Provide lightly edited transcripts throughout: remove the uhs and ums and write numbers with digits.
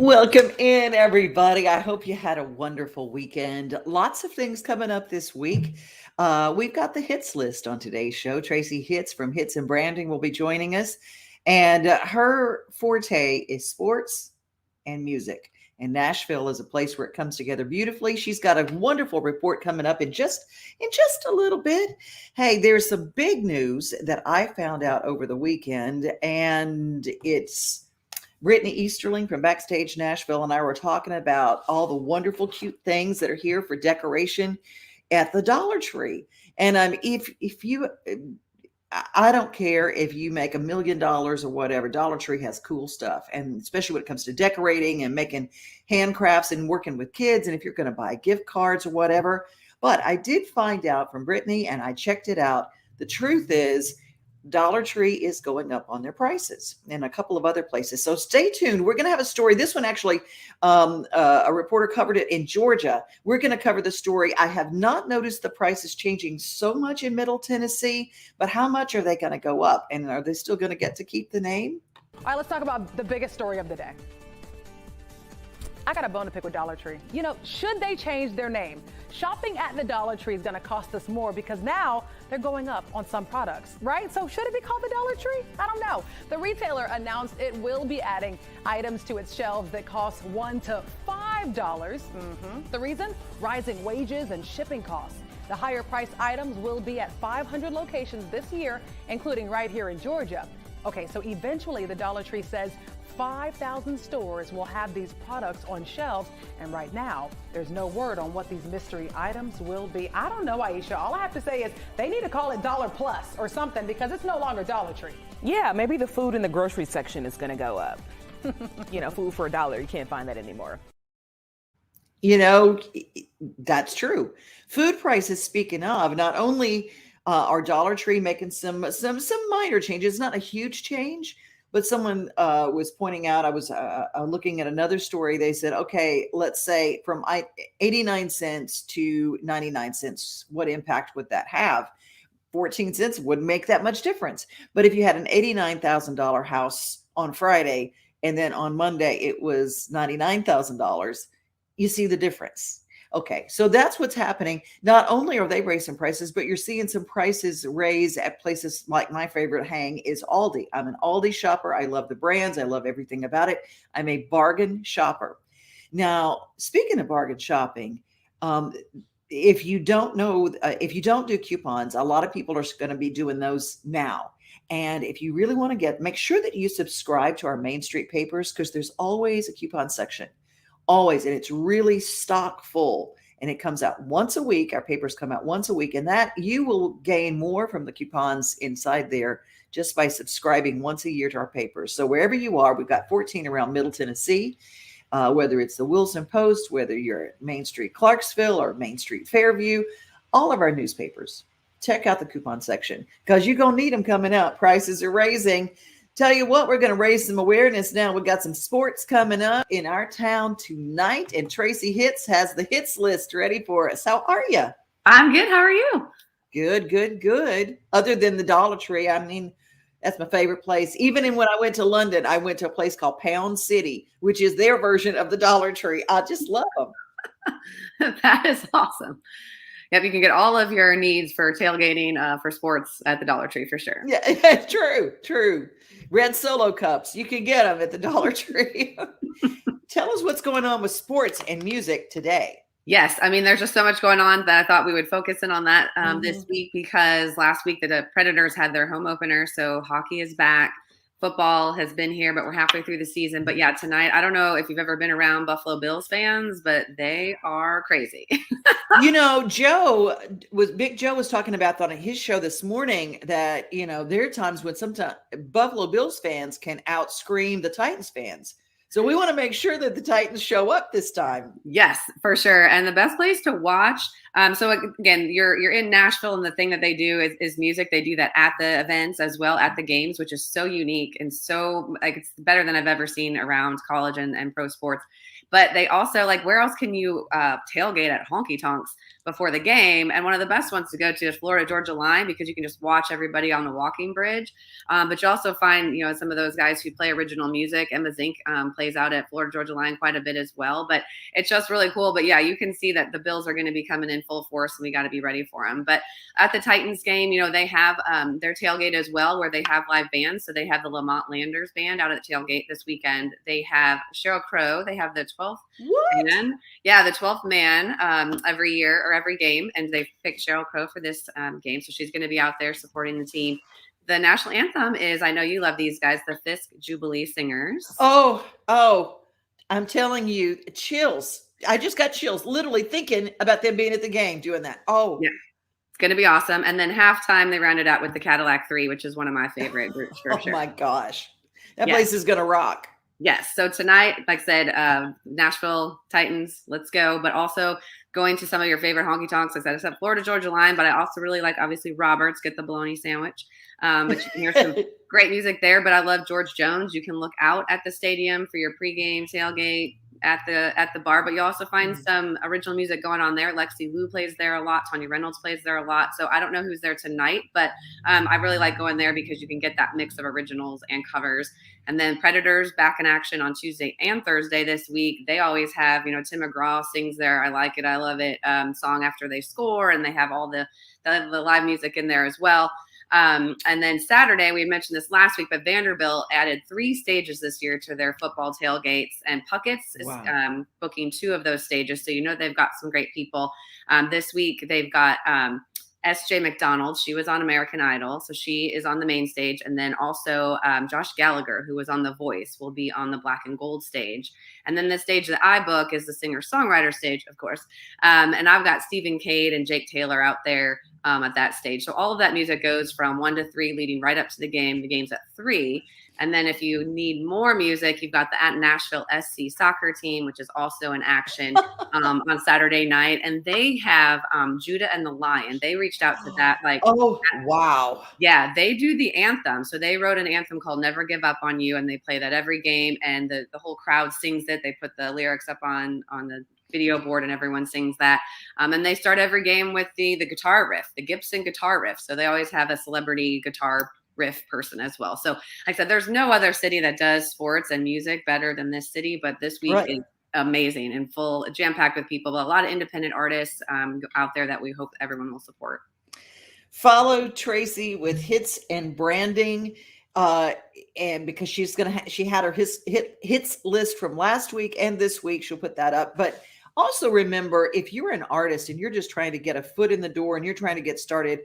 Welcome in, everybody. I hope you had a wonderful weekend. Lots of things coming up this week. We've got the hits list on today's show. Tracy Hitz from Hitz and Branding will be joining us, and her forte is sports and music. And Nashville is a place where it comes together beautifully. She's got a wonderful report coming up in just a little bit. Hey, there's some big news that I found out over the weekend, and it's Brittany Easterling from Backstage Nashville and I were talking about all the wonderful, cute things that are here for decoration at the Dollar Tree. And if you, I don't care if you make $1 million or whatever, Dollar Tree has cool stuff. And especially when it comes to decorating and making handcrafts and working with kids. And if you're going to buy gift cards or whatever. But I did find out from Brittany and I checked it out. The truth is, Dollar Tree is going up on their prices and a couple of other places. So stay tuned. We're going to have a story. This one actually, a reporter covered it in Georgia. We're going to cover the story. I have not noticed the prices changing so much in Middle Tennessee, but how much are they going to go up? And are they still going to get to keep the name? All right, let's talk about the biggest story of the day. I got a bone to pick with Dollar Tree. You know, should they change their name? Shopping at the Dollar Tree is going to cost us more because now they're going up on some products, right? So should it be called the Dollar Tree? I don't know. The retailer announced it will be adding items to its shelves that cost $1 to $5. The reason? Rising wages and shipping costs. The higher priced items will be at 500 locations this year, including right here in Georgia. Okay, so eventually the Dollar Tree says 5,000 stores will have these products on shelves, and right now there's no word on what these mystery items will be. I don't know, Aisha. All I have to say is they need to call it Dollar Plus or something because it's no longer Dollar Tree. Yeah, maybe the food in the grocery section is going to go up. You know, food for $1. You can't find that anymore. You know, that's true. Food prices, speaking of, not only are Dollar Tree making some minor changes, not a huge change, but someone was pointing out, I was looking at another story. They said, okay, let's say from 89 cents to 99 cents, what impact would that have? 14 cents wouldn't make that much difference. But if you had an $89,000 house on Friday, and then on Monday it was $99,000, you see the difference. Okay, so that's what's happening. Not only are they raising prices, but you're seeing some prices raise at places like my favorite hang is Aldi. I'm an Aldi shopper. I love the brands. I love everything about it. I'm a bargain shopper. Now, speaking of bargain shopping, if you don't know, if you don't do coupons, a lot of people are going to be doing those now. And if you really want to make sure that you subscribe to our Main Street papers because there's always a coupon section. Always. And it's really stock full and it comes out once a week. Our papers come out once a week and that you will gain more from the coupons inside there just by subscribing once a year to our papers. So wherever you are, we've got 14 around Middle Tennessee, whether it's the Wilson Post, whether you're at Main Street Clarksville or Main Street Fairview, all of our newspapers, check out the coupon section because you're going to need them coming out. Prices are raising. Tell you what, we're going to raise some awareness now. We've got some sports coming up in our town tonight, and Tracy Hitz has the hits list ready for us. How are you? I'm good. How are you? Good, good, good. Other than the Dollar Tree, I mean, that's my favorite place. Even when I went to London, I went to a place called Pound City, which is their version of the Dollar Tree. I just love them. That is awesome. Yep, you can get all of your needs for tailgating for sports at the Dollar Tree for sure. Yeah, true. Red Solo cups, you can get them at the Dollar Tree. Tell us what's going on with sports and music today. Yes, I mean, there's just so much going on that I thought we would focus in on that this week because last week the Predators had their home opener, so hockey is back. Football has been here, but we're halfway through the season. But yeah, tonight, I don't know if you've ever been around Buffalo Bills fans, but they are crazy. You know, Big Joe was talking about that on his show this morning that, you know, there are times when sometimes Buffalo Bills fans can out-scream the Titans fans. So we want to make sure that the Titans show up this time. Yes, for sure. And the best place to watch. So again, you're in Nashville, and the thing that they do is music. They do that at the events as well at the games, which is so unique and so like it's better than I've ever seen around college and pro sports. But they also where else can you tailgate at honky tonks before the game? And one of the best ones to go to is Florida Georgia Line because you can just watch everybody on the walking bridge. But you also find some of those guys who play original music. Emma Zink plays out at Florida Georgia Line quite a bit as well. But it's just really cool. But yeah, you can see that the Bills are going to be coming in full force, and we got to be ready for them. But at the Titans game, they have their tailgate as well, where they have live bands. So they have the Lamont Landers band out at the tailgate this weekend. They have Sheryl Crow. They have the 12th man. Yeah, the 12th man every year or every game. And they picked Sheryl Crow for this game. So she's going to be out there supporting the team. The national anthem is, I know you love these guys, the Fisk Jubilee Singers. Oh, I'm telling you, chills. I just got chills literally thinking about them being at the game doing that. Oh, yeah. It's going to be awesome. And then halftime, they rounded out with the Cadillac 3, which is one of my favorite groups for sure. Oh my gosh. That place is going to rock. Yes. So tonight, like I said, Nashville Titans, let's go. But also going to some of your favorite honky tonks. Like I said, except Florida Georgia Line, but I also really like, obviously, Roberts, get the bologna sandwich. But you can hear some great music there. But I love George Jones. You can look out at the stadium for your pregame tailgate at the bar, but you also find some original music going on there. Lexi Wu plays there a lot. Tanya Reynolds plays there a lot. So I don't know who's there tonight, but I really like going there because you can get that mix of originals and covers. And then Predators back in action on Tuesday and Thursday this week. They always have, Tim McGraw sings their I Like It, I Love It song after they score, and they have all the live music in there as well. And then Saturday, we mentioned this last week, but Vanderbilt added 3 stages this year to their football tailgates, and Puckett's is booking 2 of those stages. So, they've got some great people. This week, they've got S.J. McDonald. She was on American Idol, so she is on the main stage. And then also Josh Gallagher, who was on The Voice, will be on the Black and Gold stage. And then the stage that I book is the singer-songwriter stage, of course. And I've got Stephen Cade and Jake Taylor out there at that stage. So all of that music goes from 1 to 3, leading right up to the game. The game's at 3. And then if you need more music, you've got the at Nashville SC soccer team, which is also in action on Saturday night. And they have Judah and the Lion. They reached out to that. Wow. Yeah, they do the anthem. So they wrote an anthem called Never Give Up on You, and they play that every game. And the whole crowd sings it. They put the lyrics up on the video board, and everyone sings that. And they start every game with the guitar riff, the Gibson guitar riff. So they always have a celebrity guitar riff person as well. So like I said, there's no other city that does sports and music better than this city, but this week is amazing and full, jam-packed with people, but a lot of independent artists out there that we hope everyone will support. Follow Tracy with Hitz and Branding. And because she had her hits list from last week and this week, she'll put that up. But also remember, if you're an artist and you're just trying to get a foot in the door and you're trying to get started,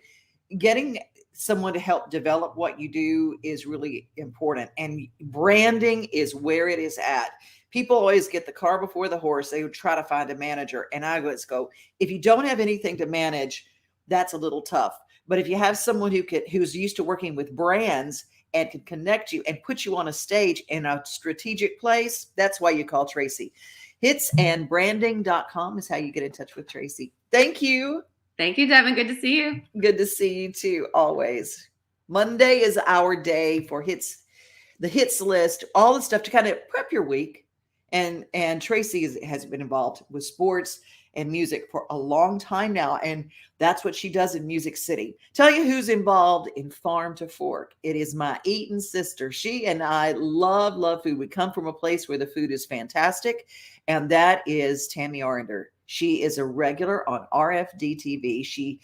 getting someone to help develop what you do is really important. And branding is where it is at. People always get the car before the horse. They would try to find a manager. And I always go, if you don't have anything to manage, that's a little tough. But if you have someone who's used to working with brands and can connect you and put you on a stage in a strategic place, that's why you call Tracy. Hitzandbranding.com is how you get in touch with Tracy. Thank you. Thank you, Devin. Good to see you. Good to see you too, always. Monday is our day for the hits list, all the stuff to kind of prep your week. And Tracy has been involved with sports and music for a long time now. And that's what she does in Music City. Tell you who's involved in Farm to Fork. It is my Eaton sister. She and I love food. We come from a place where the food is fantastic. And that is Tammi Arender. She is a regular on RFD TV. She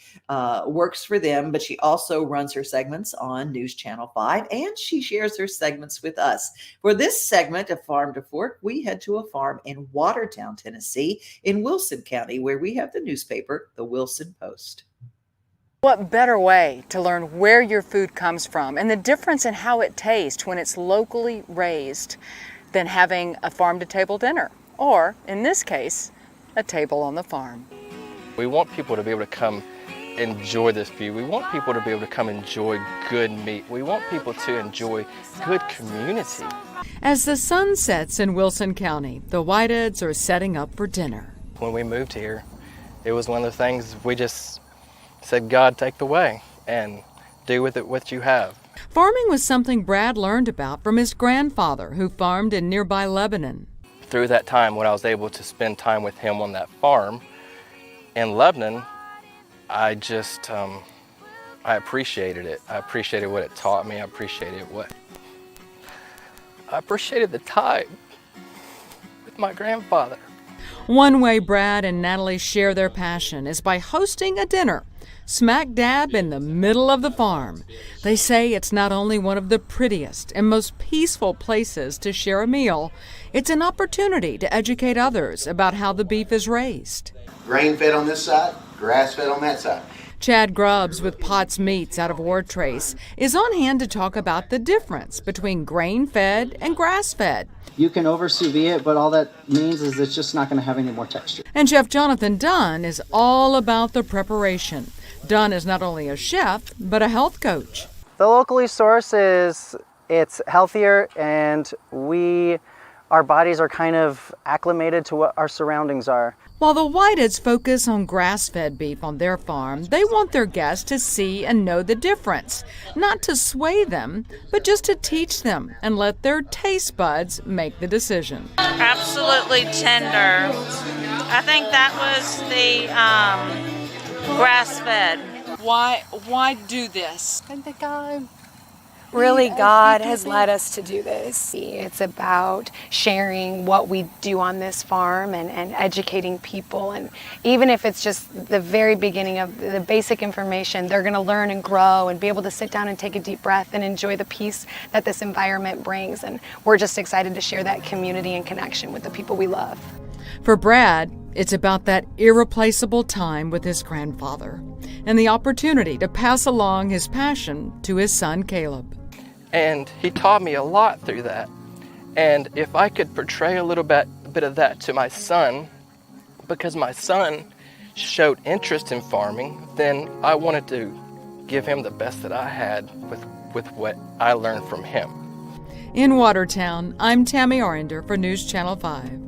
works for them, but she also runs her segments on News Channel 5, and she shares her segments with us. For this segment of Farm to Fork, we head to a farm in Watertown, Tennessee, in Wilson County, where we have the newspaper, the Wilson Post. What better way to learn where your food comes from and the difference in how it tastes when it's locally raised than having a farm-to-table dinner, or, in this case, a table on the farm. We want people to be able to come enjoy this view. We want people to be able to come enjoy good meat. We want people to enjoy good community. As the sun sets in Wilson County, the Whiteheads are setting up for dinner. When we moved here, it was one of the things we just said, God, take the way and do with it what you have. Farming was something Brad learned about from his grandfather, who farmed in nearby Lebanon. Through that time, when I was able to spend time with him on that farm in Lebanon, I just, I appreciated it. I appreciated what it taught me. I appreciated the time my grandfather. One way Brad and Natalie share their passion is by hosting a dinner smack dab in the middle of the farm. They say it's not only one of the prettiest and most peaceful places to share a meal, it's an opportunity to educate others about how the beef is raised. Grain fed on this side, grass fed on that side. Chad Grubbs with Potts Meats out of Ward Trace is on hand to talk about the difference between grain-fed and grass-fed. You can over sous vide it, but all that means is it's just not going to have any more texture. And Chef Jonathan Dunn is all about the preparation. Dunn is not only a chef, but a health coach. The locally sourced it's healthier, and our bodies are kind of acclimated to what our surroundings are. While the Whiteheads focus on grass-fed beef on their farm, they want their guests to see and know the difference. Not to sway them, but just to teach them and let their taste buds make the decision. Absolutely tender. I think that was the grass-fed. Why do this? I think really God has led us to do this. It's about sharing what we do on this farm and educating people. And even if it's just the very beginning of the basic information, they're going to learn and grow and be able to sit down and take a deep breath and enjoy the peace that this environment brings. And we're just excited to share that community and connection with the people we love. For Brad, it's about that irreplaceable time with his grandfather and the opportunity to pass along his passion to his son Caleb. And he taught me a lot through that. And if I could portray a little bit of that to my son, because my son showed interest in farming, then I wanted to give him the best that I had with what I learned from him. In Watertown, I'm Tammi Arender for News Channel 5.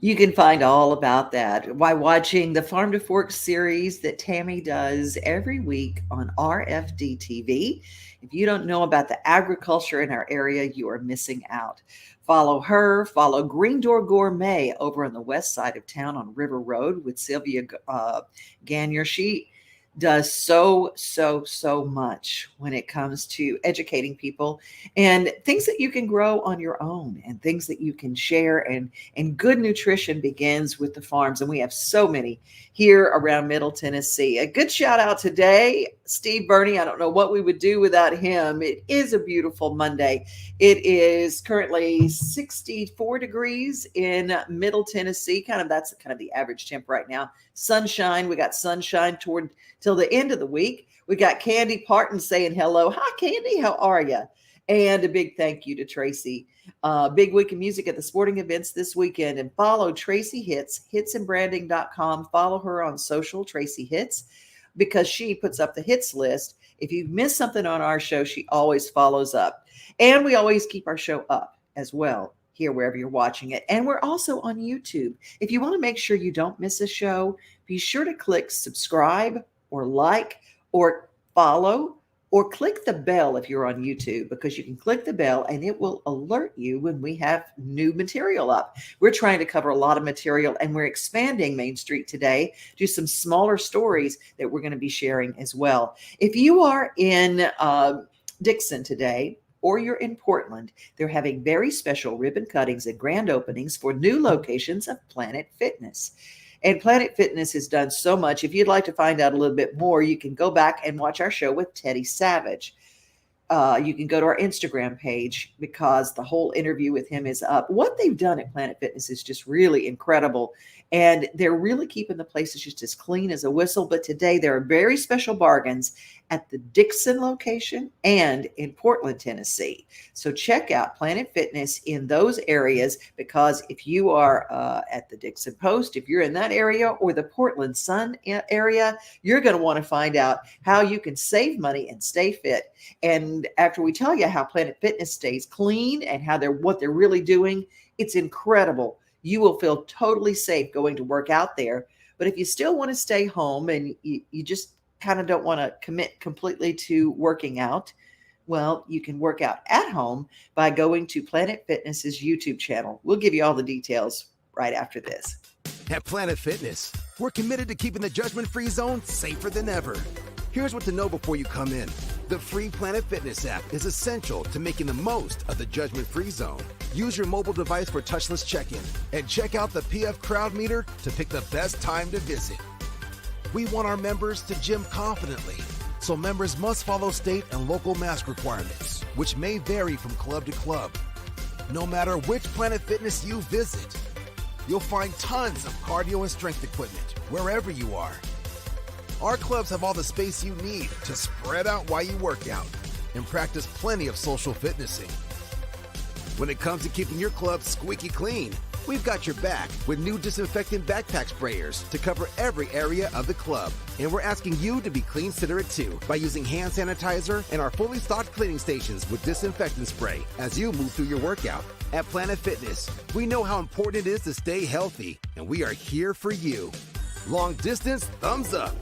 You can find all about that by watching the Farm to Fork series that Tammi does every week on RFD TV. If you don't know about the agriculture in our area, you are missing out. Follow her, follow Green Door Gourmet over on the west side of town on River Road with Sylvia Gagnier. She does so much when it comes to educating people and things that you can grow on your own and things that you can share, and good nutrition begins with the farms. And we have so many here around Middle Tennessee. A good shout out today, Steve Burney. I don't know what we would do without him. It is a beautiful Monday. It is currently 64 degrees in Middle Tennessee. That's kind of the average temp right now. Sunshine. We got sunshine till the end of the week. We got Candy Parton saying hello. Hi, Candy. How are you? And a big thank you to Tracy. Big week of music at the sporting events this weekend. And follow Tracy Hitz, hitsandbranding.com. Follow her on social, Tracy Hitz, because she puts up the hits list. If you miss something on our show, she always follows up. And we always keep our show up as well here wherever you're watching it. And we're also on YouTube. If you want to make sure you don't miss a show, be sure to click subscribe or like or follow, or click the bell if you're on YouTube, because you can click the bell and it will alert you when we have new material up. We're trying to cover a lot of material, and we're expanding Main Street today to some smaller stories that we're going to be sharing as well. If you are in DIckson today, or you're in Portland, they're having very special ribbon cuttings and grand openings for new locations of Planet Fitness. And Planet Fitness has done so much. If you'd like to find out a little bit more, you can go back and watch our show with Teddy Savage. You can go to our Instagram page because the whole interview with him is up. What they've done at Planet Fitness is just really incredible. And they're really keeping the places just as clean as a whistle. But today there are very special bargains at the DIckson location and in Portland, Tennessee. So check out Planet Fitness in those areas, because if you are at the DIckson Post, if you're in that area, or the Portland Sun area, you're going to want to find out how you can save money and stay fit. And after we tell you how Planet Fitness stays clean and what they're really doing, it's incredible. You will feel totally safe going to work out there. But if you still want to stay home and you just kind of don't want to commit completely to working out, well, you can work out at home by going to Planet Fitness's YouTube channel. We'll give you all the details right after this. At Planet Fitness, we're committed to keeping the judgment-free zone safer than ever. Here's what to know before you come in. The free Planet Fitness app is essential to making the most of the judgment-free zone. Use your mobile device for touchless check-in and check out the PF Crowd Meter to pick the best time to visit. We want our members to gym confidently, so members must follow state and local mask requirements, which may vary from club to club. No matter which Planet Fitness you visit, you'll find tons of cardio and strength equipment wherever you are. Our clubs have all the space you need to spread out while you work out and practice plenty of social fitnessing. When it comes to keeping your club squeaky clean, we've got your back with new disinfectant backpack sprayers to cover every area of the club. And we're asking you to be clean considerate too by using hand sanitizer and our fully stocked cleaning stations with disinfectant spray as you move through your workout. At Planet Fitness, we know how important it is to stay healthy, and we are here for you. Long distance, thumbs up.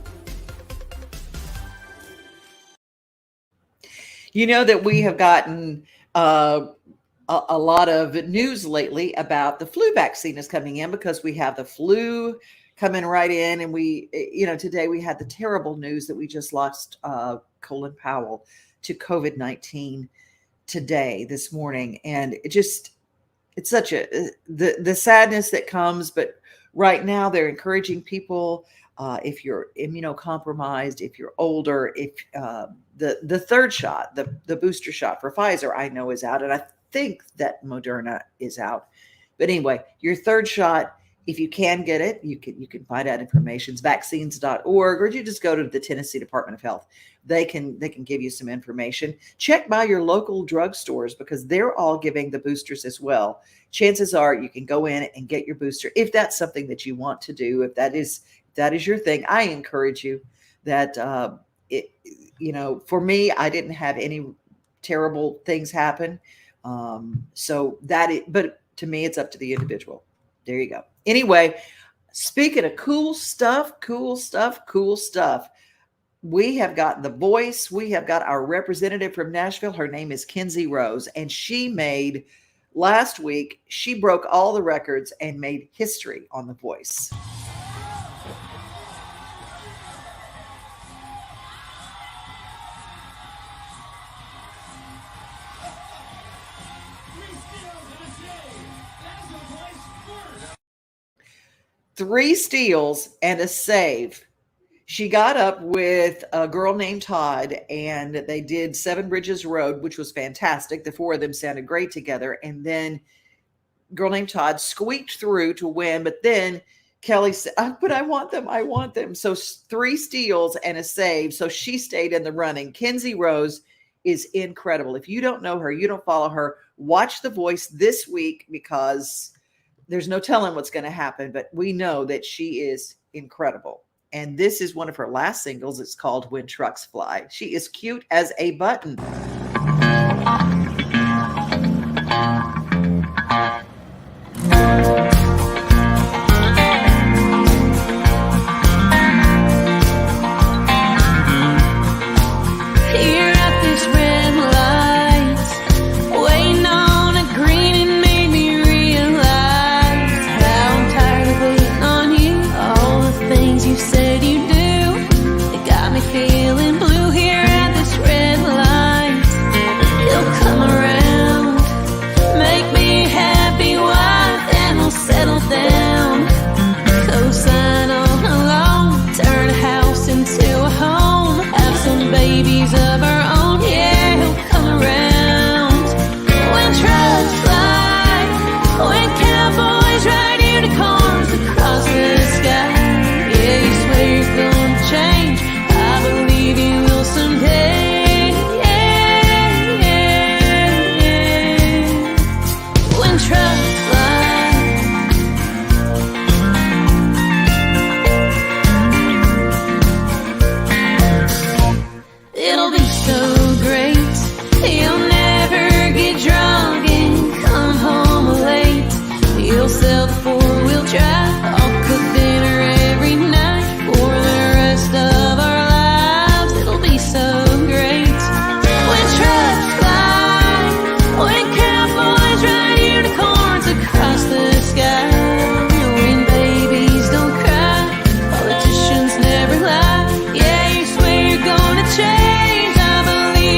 You know that we have gotten a lot of news lately about the flu vaccine is coming in because we have the flu coming right in. And today we had the terrible news that we just lost Colin Powell to COVID-19 this morning. And it's such the sadness that comes. But right now they're encouraging people, if you're immunocompromised, if you're older, if the third shot, the booster shot for Pfizer, I know is out. And I think that Moderna is out. But anyway, your third shot, if you can get it, you can find out information. It's vaccines.org, or you just go to the Tennessee Department of Health. They can give you some information. Check by your local drugstores because they're all giving the boosters as well. Chances are you can go in and get your booster if that's something that you want to do. If that is your thing, I encourage you that for me, I didn't have any terrible things happen. But to me, it's up to the individual. There you go. Anyway, speaking of cool stuff, we have got The Voice. We have got our representative from Nashville. Her name is Kinsey Rose, and last week, she broke all the records and made history on The Voice. Three steals and a save. She got up with a girl named Todd, and they did Seven Bridges Road, which was fantastic. The four of them sounded great together. And then girl named Todd squeaked through to win, but then Kelly said, but I want them. So 3 steals and a save. So she stayed in the running. Kinsey Rose is incredible. If you don't know her, you don't follow her, watch The Voice this week because there's no telling what's going to happen, but we know that she is incredible. And this is one of her last singles. It's called When Trucks Fly. She is cute as a button. Politicians never lie. Yeah, you swear you're gonna change. I believe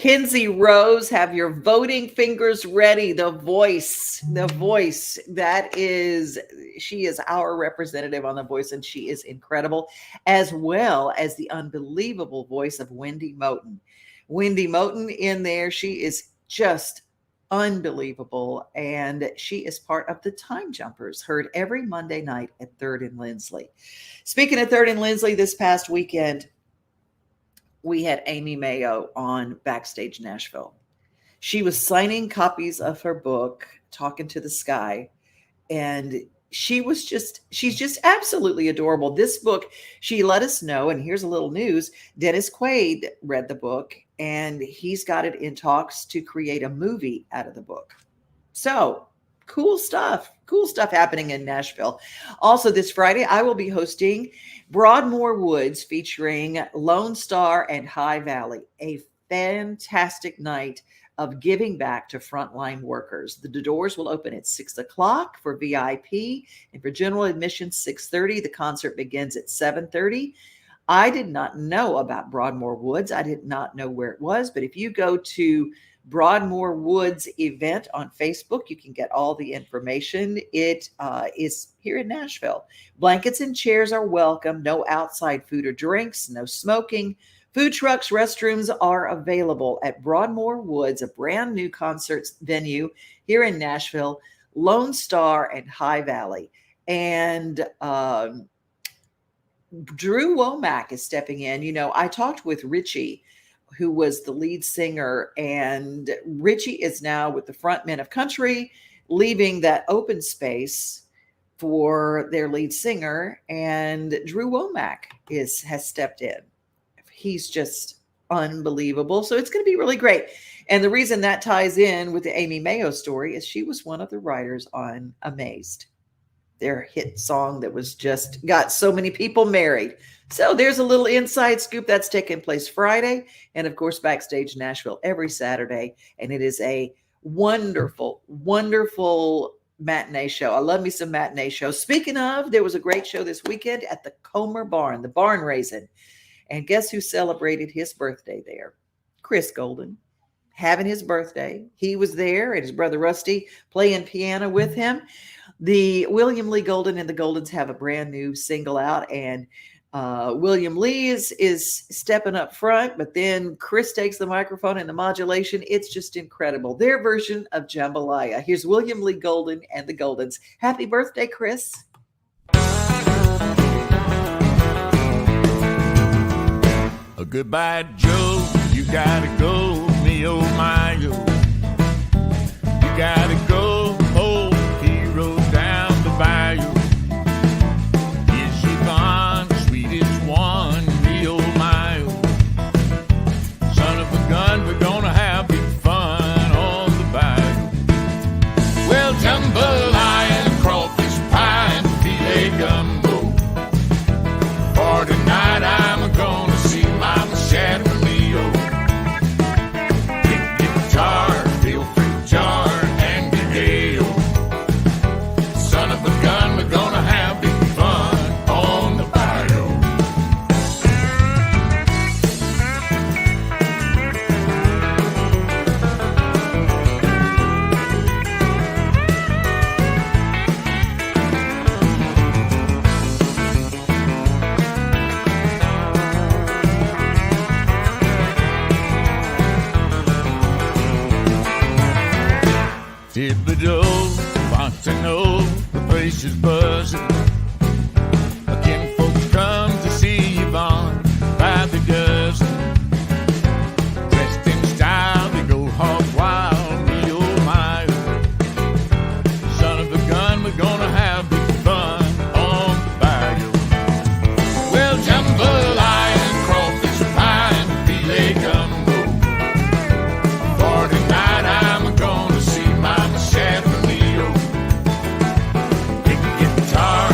Kinsey Rose, have your voting fingers ready. The voice, she is our representative on The Voice, and she is incredible, as well as the unbelievable voice of Wendy Moten. Wendy Moten in there, she is just unbelievable, and she is part of the Time Jumpers, heard every Monday night at 3rd and Lindsley. Speaking of 3rd and Lindsley, this past weekend, we had Amy Mayo on Backstage Nashville. She was signing copies of her book, Talking to the Sky, and she's just absolutely adorable. This book, she let us know, and here's a little news, Dennis Quaid read the book, and he's got it in talks to create a movie out of the book. So cool stuff happening in Nashville. Also this Friday, I will be hosting Broadmoor Woods featuring Lone Star and High Valley, a fantastic night of giving back to frontline workers. The doors will open at 6 o'clock for VIP, and for general admission, 6:30. The concert begins at 7:30. I did not know about Broadmoor Woods. I did not know where it was, but if you go to Broadmoor Woods event on Facebook, you can get all the information. It is here in Nashville. Blankets and chairs are welcome. No outside food or drinks, no smoking. Food trucks, restrooms are available at Broadmoor Woods, a brand new concert venue here in Nashville, Lone Star and High Valley. And Drew Womack is stepping in. You know, I talked with Richie, who was the lead singer, and Richie is now with the Frontmen of Country, leaving that open space for their lead singer, and Drew Womack has stepped in. He's just unbelievable. So it's going to be really great. And the reason that ties in with the Amy Mayo story is she was one of the writers on Amazed, their hit song that was just got so many people married. So there's a little inside scoop that's taking place Friday. And of course, Backstage Nashville every Saturday. And it is a wonderful, wonderful matinee show. I love me some matinee shows. Speaking of, there was a great show this weekend at the Comer Barn, the barn raising. And guess who celebrated his birthday there? Chris Golden, having his birthday. He was there, and his brother Rusty playing piano with him. The William Lee Golden and the Goldens have a brand new single out, and William Lee is stepping up front, but then Chris takes the microphone and the modulation. It's just incredible. Their version of Jambalaya. Here's William Lee Golden and the Goldens. Happy birthday, Chris. Goodbye, Joe. You gotta go, me oh my yo. You gotta go, old hero down the bayou. Is she gone, sweetest one, me oh my oh. Son of a gun, we're gonna have big fun on the bayou. Well, jambalaya, crawfish pie, and filet gumbo. For tonight I'm gonna see Mama Chatterleo. Big guitar, feel free jar, and the gale. Son of a gun, we're gonna have big fun on the bayou. Thibodeau, Fontenot, the place is buzzing. Again, folks come to see Yvonne by the dozen. Dressed in style, they go hog wild, me oh my oh. Son of a gun, we're gonna have big fun on the bayou. Well, jambalaya, crawfish pie, and filet gumbo. For tonight I'm gonna see Mama Chatterleo. Big guitar,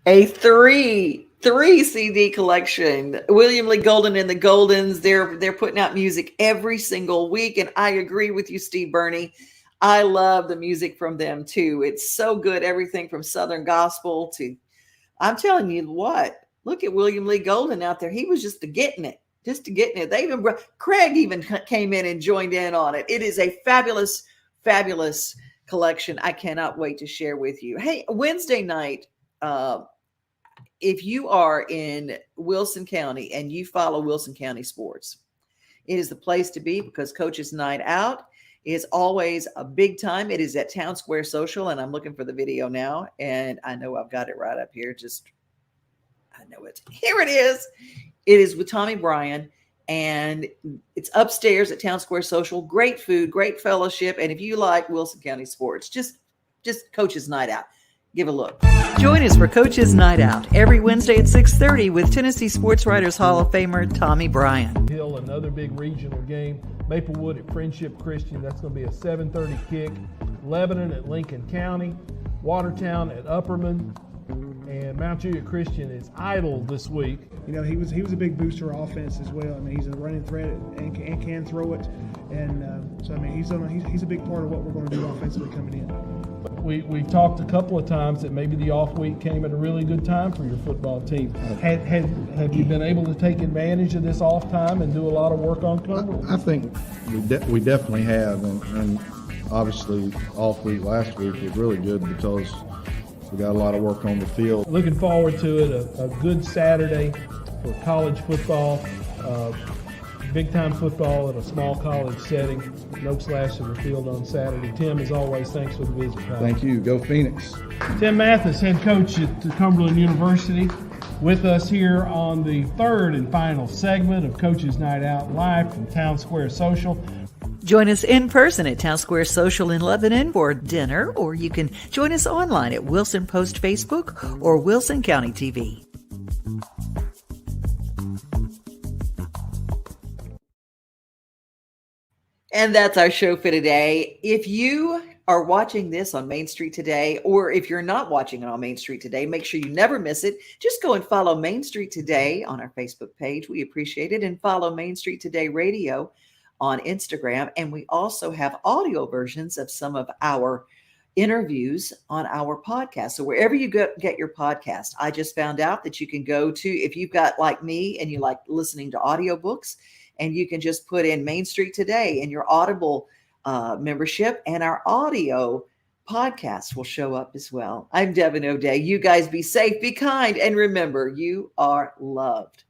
A three CD collection. William Lee Golden and the Goldens. They're putting out music every single week, and I agree with you, Steve Burney. I love the music from them too. It's so good. Everything from Southern gospel to, I'm telling you what. Look at William Lee Golden out there. He was just getting it. They even Craig even came in and joined in on it. It is a fabulous, fabulous collection. I cannot wait to share with you. Hey, Wednesday night. If you are in Wilson County and you follow Wilson County sports, it is the place to be because Coach's Night Out is always a big time. It is at Town Square Social, and I'm looking for the video now, and I know I've got it right up here. I know it. Here it is. It is with Tommy Bryan, and it's upstairs at Town Square Social. Great food, great fellowship, and if you like Wilson County sports, just Coach's Night Out. Give a look. Join us for Coach's Night Out every Wednesday at 6:30 with Tennessee Sports Writers Hall of Famer Tommy Bryan. Hill, another big regional game. Maplewood at Friendship Christian. That's going to be a 7:30 kick. Lebanon at Lincoln County. Watertown at Upperman. And Mount Juliet Christian is idle this week. You know, he was a big booster offense as well. I mean, he's a running threat and can throw it. And so, I mean, he's a big part of what we're going to do offensively coming in. We've talked a couple of times that maybe the off week came at a really good time for your football team. Have you been able to take advantage of this off time and do a lot of work on cover? I think we definitely have, and obviously off week last week was really good because we got a lot of work on the field. Looking forward to it, a good Saturday for college football, big-time football at a small college setting. No slash of the field on Saturday. Tim, as always, thanks for the visit, pal. Thank you. Go Phoenix. Tim Mathis, head coach at Cumberland University, with us here on the third and final segment of Coach's Night Out live from Town Square Social. Join us in person at Town Square Social in Lebanon for dinner, or you can join us online at Wilson Post Facebook or Wilson County TV. And that's our show for today. If you are watching this on Main Street Today, or if you're not watching it on Main Street Today, make sure you never miss it. Just go and follow Main Street Today on our Facebook page. We appreciate it. And follow Main Street Today Radio on Instagram. And we also have audio versions of some of our interviews on our podcast. So wherever you get your podcast, I just found out that you can go to, if you've got like me and you like listening to audiobooks, and you can just put in Main Street Today in your Audible membership, and our audio podcast will show up as well. I'm Devin O'Day. You guys be safe, be kind, and remember, you are loved.